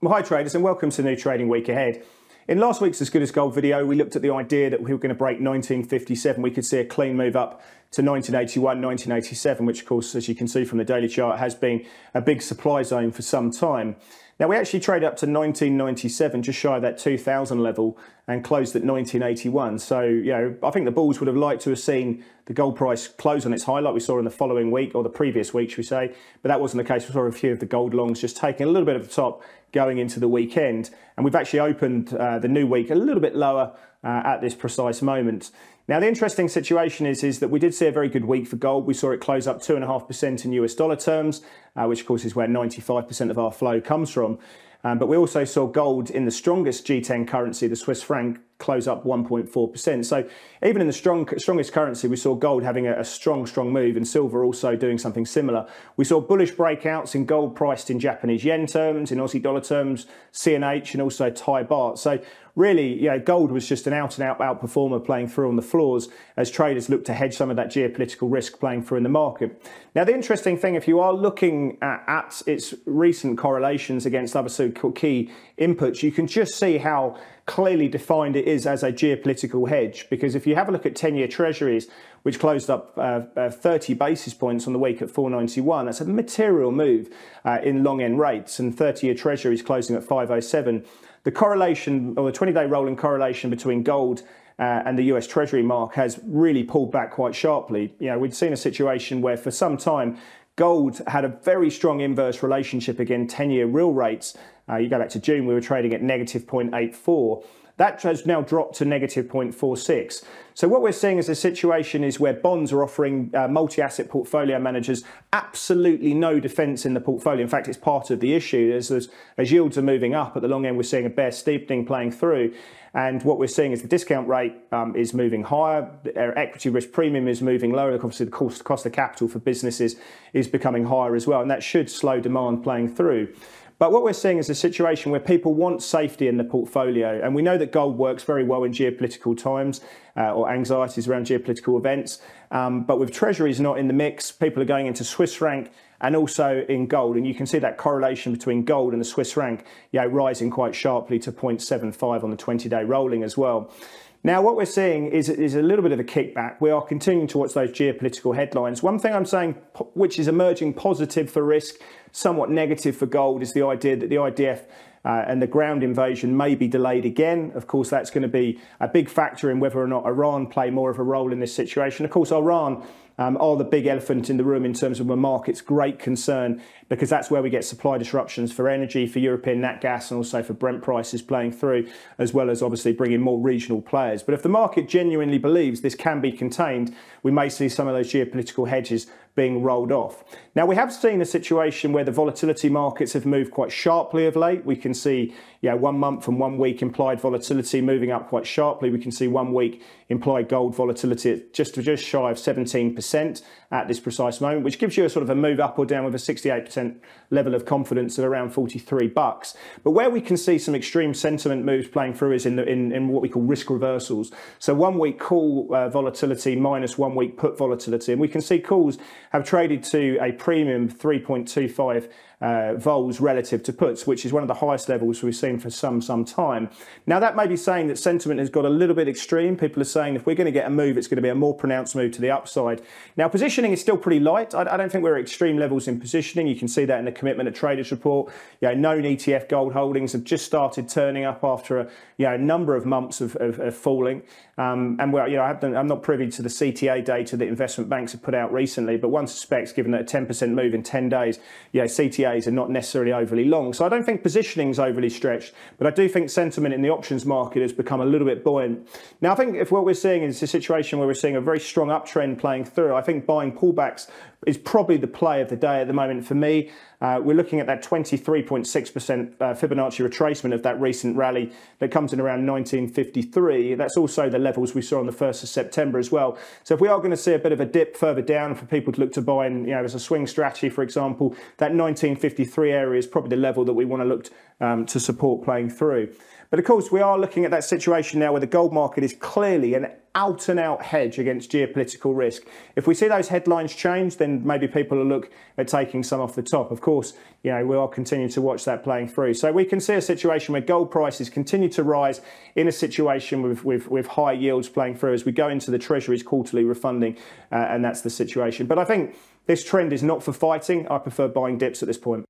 Well, hi traders, and welcome to the new trading week ahead. In last week's As Good as Gold video, we looked at the idea that we were going to break 1957. We could see a clean move up to 1981, 1987, which of course, as you can see from the daily chart, has been a big supply zone for some time. Now, we actually traded up to 1997, just shy of that 2000 level, and closed at 1981. So, I think the bulls would have liked to have seen the gold price close on its high like we saw in the following week, or the previous week, should we say. But that wasn't the case. We saw a few of the gold longs just taking a little bit of the top going into the weekend. And we've actually opened the new week a little bit lower at this precise moment. Now, the interesting situation is that we did see a very good week for gold. We saw it close up 2.5% in US dollar terms, which of course is where 95% of our flow comes from. But we also saw gold in the strongest G10 currency, the Swiss franc, close up 1.4%. So even in the strongest currency, we saw gold having a strong move, and silver also doing something similar. We saw bullish breakouts in gold priced in Japanese yen terms, in Aussie dollar terms, CNH, and also Thai baht. So really, gold was just an out-and-out outperformer playing through on the floors as traders looked to hedge some of that geopolitical risk playing through in the market. Now, the interesting thing, if you are looking at its recent correlations against other key inputs, you can just see how clearly defined it is as a geopolitical hedge. Because if you have a look at 10-year treasuries, which closed up 30 basis points on the week at 491, that's a material move in long end rates, and 30-year treasuries closing at 507. The correlation, or the 20-day rolling correlation between gold and the US Treasury mark has really pulled back quite sharply. We'd seen a situation where for some time gold had a very strong inverse relationship against 10-year real rates. You go back to June, we were trading at negative 0.84. That has now dropped to negative 0.46. So what we're seeing is a situation is where bonds are offering multi-asset portfolio managers absolutely no defence in the portfolio. In fact, it's part of the issue. As yields are moving up at the long end, we're seeing a bear steepening playing through. And what we're seeing is the discount rate is moving higher, our equity risk premium is moving lower. Obviously, the cost of capital for businesses is becoming higher as well, and that should slow demand playing through. But what we're seeing is a situation where people want safety in the portfolio. And we know that gold works very well in geopolitical times or anxieties around geopolitical events. But with treasuries not in the mix, people are going into Swiss franc and also in gold. And you can see that correlation between gold and the Swiss franc rising quite sharply to 0.75 on the 20-day rolling as well. Now, what we're seeing is a little bit of a kickback. We are continuing to watch those geopolitical headlines. One thing I'm saying, which is emerging positive for risk, somewhat negative for gold, is the idea that the IDF and the ground invasion may be delayed again. Of course, that's going to be a big factor in whether or not Iran play more of a role in this situation. Of course, Iran are the big elephant in the room in terms of the market's great concern, because that's where we get supply disruptions for energy, for European nat gas, and also for Brent prices playing through, as well as obviously bringing more regional players. But if the market genuinely believes this can be contained, we may see some of those geopolitical hedges being rolled off. Now, we have seen a situation where the volatility markets have moved quite sharply of late. We can see 1 month and 1 week implied volatility moving up quite sharply. We can see 1 week implied gold volatility at just shy of 17% at this precise moment, which gives you a sort of a move up or down with a 68% level of confidence of around 43 bucks. But where we can see some extreme sentiment moves playing through is in what we call risk reversals. So 1 week call volatility minus 1 week put volatility. And we can see calls have traded to a premium of 3.25 vols relative to puts, which is one of the highest levels we've seen for some time. Now, that may be saying that sentiment has got a little bit extreme. People are saying if we're going to get a move, it's going to be a more pronounced move to the upside. Now, positioning is still pretty light. I don't think we're at extreme levels in positioning. You can see that in the Commitment of Traders report. Known ETF gold holdings have just started turning up after a number of months of falling. And I'm not privy to the CTA data that investment banks have put out recently, but one suspects, given that a 10% move in 10 days, CTAs are not necessarily overly long. So I don't think positioning is overly stretched, but I do think sentiment in the options market has become a little bit buoyant. Now, I think if what we're seeing is a situation where we're seeing a very strong uptrend playing through, I think buying pullbacks is probably the play of the day at the moment for me. We're looking at that 23.6% Fibonacci retracement of that recent rally that comes in around 1953. That's also the levels we saw on the 1st of September as well. So if we are going to see a bit of a dip further down for people to look to buy in, as a swing strategy, for example, that 1953 area is probably the level that we want to look to support playing through. But of course, we are looking at that situation now where the gold market is clearly an out and out hedge against geopolitical risk. If we see those headlines change, then maybe people will look at taking some off the top. Of course, we are continuing to watch that playing through. So we can see a situation where gold prices continue to rise in a situation with high yields playing through as we go into the Treasury's quarterly refunding, and that's the situation. But I think this trend is not for fighting. I prefer buying dips at this point.